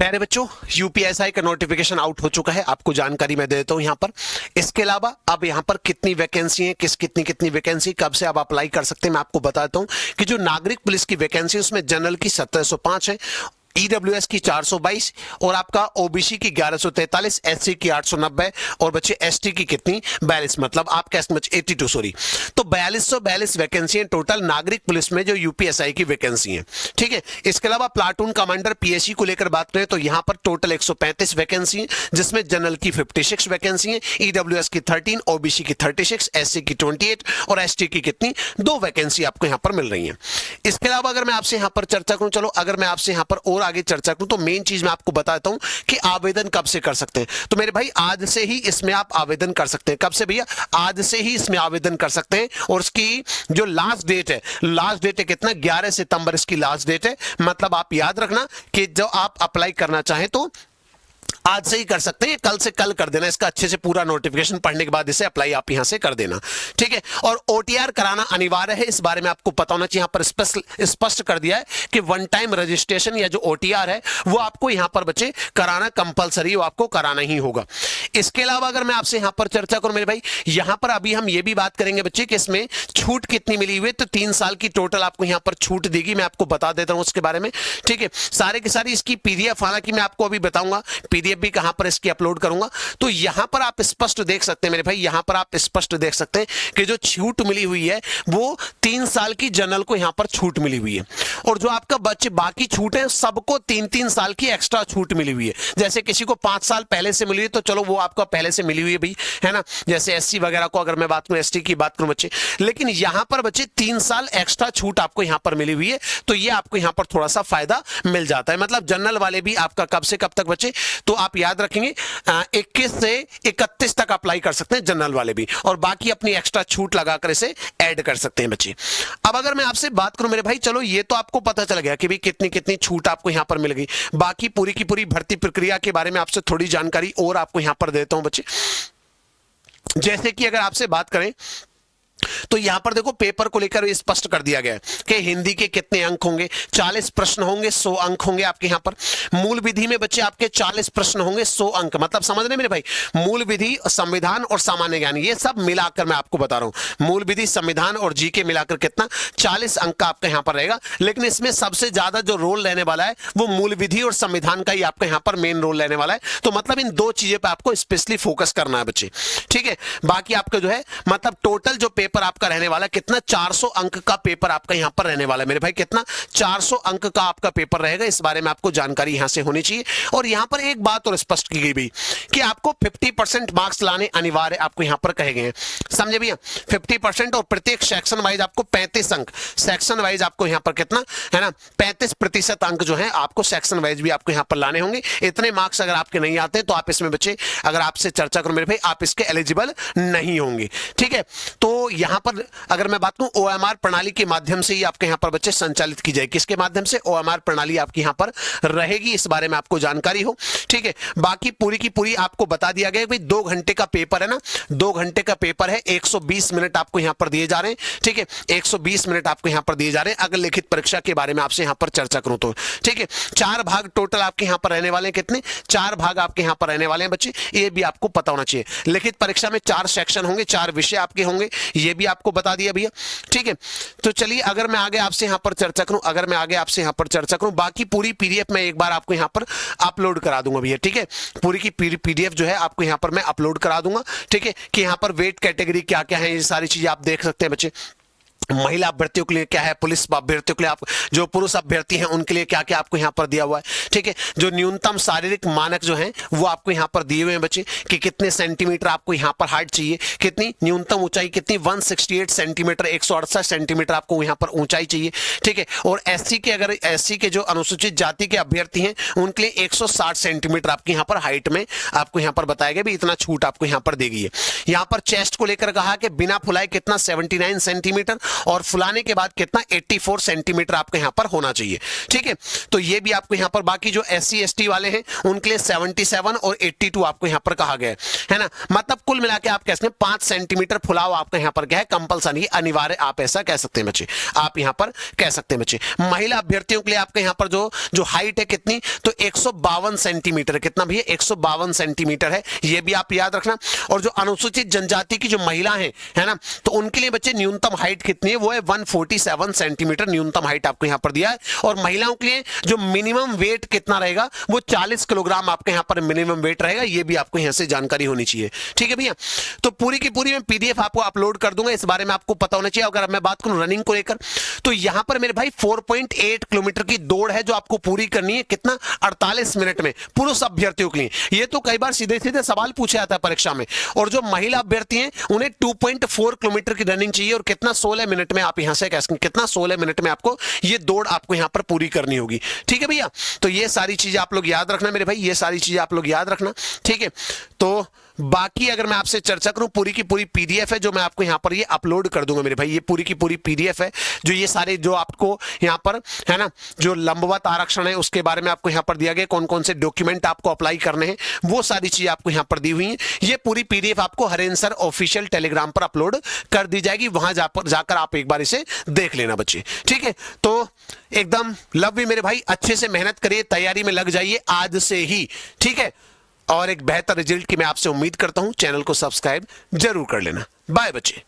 प्यारे बच्चों, यूपीएसआई का नोटिफिकेशन आउट हो चुका है, आपको जानकारी मैं दे देता हूं यहां पर। इसके अलावा अब यहां पर कितनी वैकेंसी है, कितनी वैकेंसी, कब से आप अप्लाई कर सकते हैं, मैं आपको बताता हूं कि जो नागरिक पुलिस की वैकेंसी उसमें जनरल की 1705 है, ईडब्ल्यूएस की 422 और आपका ओबीसी की 1143, एससी की 890 और बच्चे एसटी की कितनी 42, मतलब आपका एस्टिमेट 82 सॉरी। तो 4242 वैकेंसी है टोटल नागरिक पुलिस में जो यूपीएसआई की वैकेंसी है। ठीक है, इसके अलावा प्लाटून कमांडर पीएससी को लेकर बात करें तो यहां पर टोटल 135 वैकेंसी है, जिसमें जनरल की 56 वैकेंसी है, ईडब्ल्यूएस की 13, ओबीसी की 36, एससी की 28 और एसटी की कितनी 2 वैकेंसी आपको यहां पर मिल रही है। इसके अलावा अगर मैं आपसे यहां पर चर्चा करूं, चलो अगर मैं आपसे यहां पर और आगे चर्चा करूं तो मेन चीज मैं आपको बताता हूं कि आवेदन कब से कर सकते हैं। तो मेरे भाई आज से ही इसमें आप आवेदन कर सकते हैं। कब से भैया? आज से ही इसमें आवेदन कर सकते हैं। और इसकी जो लास्ट डेट है कितना 11 सितंबर इसकी लास्ट डेट है। मतलब आप याद रखना कि जो आप अप्लाई करना चाहें तो आज से ही कर सकते हैं, कल से कल कर देना इसका अच्छे से पूरा नोटिफिकेशन पढ़ने के बाद इसे अप्लाई आप यहां से कर देना। ठीक है, और ओटीआर कराना अनिवार्य है, इस बारे में आपको पता होना चाहिए। यहां पर स्पष्ट कर दिया है कि वन टाइम रजिस्ट्रेशन या जो ओटीआर है वो आपको यहां पर बच्चे कराना कंपलसरी, वो आपको कराना ही होगा। इसके अलावा अगर मैं आपसे यहां पर चर्चा करूं मेरे भाई, यहां पर अभी हम ये भी बात करेंगे बच्चे कि इसमें छूट कितनी मिली हुई है। तो 3 साल की टोटल आपको यहां पर छूट देगी, मैं आपको बता देता हूं उसके बारे में। ठीक है, सारे की सारी इसकी पीडीएफ, हालांकि मैं आपको अभी बताऊंगा पीडीएफ भी कहां पर इसकी अपलोड करूंगा। तो यहां पर आप स्पष्ट देख सकते हैं मेरे भाई, यहां पर आप स्पष्ट देख सकते हैं कि जो छूट मिली हुई है वो 3 साल की जनरल को यहां पर छूट मिली हुई है। और जो आपका बच्चे बाकी छूट है सबको 3-3 साल की एक्स्ट्रा छूट मिली हुई है। जैसे किसी को 5 साल पहले से मिली है तो चलो वो आपका पहले से मिली हुई है भाई, है ना। जैसे एससी वगैरह को अगर मैं बात करूं, एसटी की बात करूं बच्चे, लेकिन यहां पर बच्चे 3 साल एक्स्ट्रा छूट आपको यहां पर मिली हुई है। तो ये आपको यहां पर थोड़ा सा फायदा मिल जाता है। मतलब जनरल वाले भी आपका कब से कब तक बच्चे, तो आप याद रखेंगे 21 से 31 तक अप्लाई कर सकते हैं जनरल वाले भी, और बाकी अपनी एक्स्ट्रा छूट लगाकर इसे ऐड कर सकते हैं बच्चे। अब अगर मैं आपसे बात करूं मेरे भाई, चलो ये तो आपको पता चल गया कि भाई कितनी कितनी छूट आपको यहां पर मिल गई। बाकी पूरी की पूरी भर्ती प्रक्रिया के बारे में आपसे थोड़ी जानकारी और आपको यहां पर देता हूं बच्चे। जैसे कि अगर आपसे बात करें तो यहां पर देखो पेपर को लेकर स्पष्ट कर दिया गया है कि हिंदी के कितने अंक होंगे, 40 प्रश्न होंगे, 100 अंक होंगे आपके यहां पर। मूल विधि में बच्चे आपके 40 प्रश्न होंगे, 100 अंक, मतलब समझ रहे मेरे भाई, मूल विधि, संविधान और सामान्य ज्ञान ये सब मिलाकर मैं आपको बता रहा हूं। मूल विधि, संविधान और जीके मिलाकर कितना 40 अंक का आपका यहां पर रहेगा। लेकिन इसमें सबसे ज्यादा जो रोल रहने वाला है वो मूल विधि और संविधान का ही आपका यहां पर मेन रोल रहने वाला है। तो मतलब इन 2 चीजों पर आपको स्पेशली फोकस करना है बच्चे। ठीक है, बाकी आपका जो है मतलब टोटल जो पेपर आपका रहने वाला कितना 400 अंक का पेपर आपका यहां पर रहने वाला है मेरे भाई। कितना 400 अंक का आपका पेपर रहेगा, इस बारे में आपको जानकारी यहां से होनी चाहिए। और यहां पर एक बात और स्पष्ट की गई भी कि आपको 50% मार्क्स लाने अनिवार्य आपको यहां पर कहे गए हैं, समझे भैया। 50% और प्रत्येक सेक्शन वाइज आपको 35 अंक, सेक्शन वाइज आपको यहां पर कितना है ना 35% अंक जो है आपको सेक्शन वाइज भी आपको यहां पर लाने होंगे। इतने मार्क्स अगर आपके नहीं आते तो आप इसमें बच्चे, अगर आपसे चर्चा करूं मेरे भाई, आप इसके एलिजिबल नहीं होंगे। ठीक है, तो यहां पर अगर मैं बात करूं ओएमआर प्रणाली के माध्यम से ही आपके यहां पर बच्चे संचालित की जाएगी। किसके माध्यम से? ओएमआर प्रणाली आपकी यहां पर रहेगी, इस बारे में आपको जानकारी हो। ठीक है, बाकी पूरी की पूरी आपको बता दिया गया कि 2 घंटे का पेपर है ना, 2 घंटे का पेपर है, 120 मिनट आपको यहां पर दिए जा रहे हैं। ठीक है, 120 मिनट आपको यहां पर दिए जा रहे हैं। अगर लिखित परीक्षा के बारे में आपसे यहां पर चर्चा करूं तो ठीक है, 4 भाग टोटल आपके यहां पर रहने वाले हैं। कितने? 4 भाग आपके यहां पर रहने वाले हैं बच्चे, ये भी आपको पता होना चाहिए। लिखित परीक्षा में 4 सेक्शन होंगे, 4 विषय आपके होंगे, ये भी आपको बता दिया भैया। ठीक है, तो चलिए अगर मैं आगे आपसे यहां पर चर्चा करूं, बाकी पूरी पीडीएफ मैं एक बार आपको यहां पर अपलोड करा दूंगा भैया। ठीक है, पूरी की पीडीएफ जो है आपको यहां पर मैं अपलोड करा दूंगा। ठीक है, कि यहां पर वेट कैटेगरी क्या क्या है, ये सारी चीजें आप देख सकते हैं बच्चे। महिला अभ्यर्थियों के लिए क्या है, पुलिस अभ्यर्थियों के लिए, आप जो पुरुष अभ्यर्थी हैं उनके लिए क्या क्या आपको यहां पर दिया हुआ है। ठीक है, जो न्यूनतम शारीरिक मानक जो हैं वो आपको यहां पर दिए हुए हैं बच्चे, कि कितने सेंटीमीटर आपको यहां पर हाइट चाहिए, कितनी न्यूनतम ऊंचाई कितनी 168 सेंटीमीटर, 168 सेंटीमीटर आपको यहां पर ऊंचाई चाहिए। ठीक है, और एससी के, अगर एससी के जो अनुसूचित जाति के अभ्यर्थी हैं उनके लिए 160 सेंटीमीटर आपके यहां पर हाइट में आपको यहां पर बताया गया भी इतना छूट आपको यहां पर दी गई है। यहां पर चेस्ट को लेकर कहा कि बिना फुलाए कितना 79 सेंटीमीटर, और फुलाने के बाद कितना 84 सेंटीमीटर आपके यहां पर होना चाहिए। ठीक है, तो ये भी आपको यहां पर, बाकी जो SC ST वाले हैं उनके लिए 77 और 82 आपको यहां पर कहा गया है ना। मतलब कुल मिला के आप कह सकते हैं 5 सेंटीमीटर फुलाव आपका यहां पर क्या है, कंपलसरी, अनिवार्य, आप ऐसा कह सकते हैं बच्चे, आप यहां पर कह सकते हैं बच्चे। महिला अभ्यर्थियों के लिए आपके यहां पर जो हाइट है कितनी, तो 152 सेंटीमीटर, कितना भैया 152 सेंटीमीटर है, ये भी आप याद रखना। और जो अनुसूचित जनजाति की जो महिला है ना, तो उनके लिए बच्चे न्यूनतम हाइट कितनी है, वो है 147 सेंटीमीटर न्यूनतम हाइट आपको यहां पर दिया है। और महिलाओं के लिए जो मिनिमम वेट कितना रहेगा, वो 40 किलोग्राम आपके यहां पर मिनिमम वेट रहेगा, ये भी आपको यहां से जानकारी होनी चाहिए। ठीक है भैया, तो पूरी की पूरी मैं PDF आपको अपलोड कर दूंगा, इस बारे में आपको पता होना चाहिए। अगर मैं बात करूं रनिंग को लेकर, तो यहां पर मेरे भाई 4.8 किलोमीटर की दौड़ है जो आपको पूरी करनी है, कितना 48 मिनट में, पुरुष अभ्यर्थियों के लिए। ये तो कई बार सीधे सीधे सवाल पूछा जाता है परीक्षा में। और जो महिला अभ्यर्थी हैं उन्हें 2.4 किलोमीटर की रनिंग चाहिए, और कितना 16 मिनट में आप यहां से कितना 16 मिनट में आपको ये दौड़ आपको यहां पर पूरी करनी होगी। ठीक है भैया, तो ये सारी चीजें आप लोग याद रखना मेरे भाई, ये सारी चीजें आप लोग याद रखना। ठीक है, तो बाकी अगर मैं आपसे चर्चा करूं, पूरी की पूरी PDF है जो मैं आपको यहां पर ये अपलोड कर दूंगा मेरे भाई, ये पूरी की पूरी PDF है जो ये सारे जो आपको यहां पर है ना, जो लंबवत आरक्षण है उसके बारे में आपको यहां पर दिया गया, कौन कौन से डॉक्यूमेंट आपको अप्लाई करने हैं, वो सारी चीजें आपको यहां पर दी हुई है। ये पूरी PDF आपको हरेंद्र सर ऑफिशियल टेलीग्राम पर अपलोड कर दी जाएगी, वहां जाकर आप एक बार इसे देख लेना बच्चे। ठीक है, तो एकदम लव यू मेरे भाई, अच्छे से मेहनत करिए, तैयारी में लग जाइए आज से ही। ठीक है, और एक बेहतर रिजल्ट की मैं आपसे उम्मीद करता हूं। चैनल को सब्सक्राइब जरूर कर लेना। बाय बच्चे।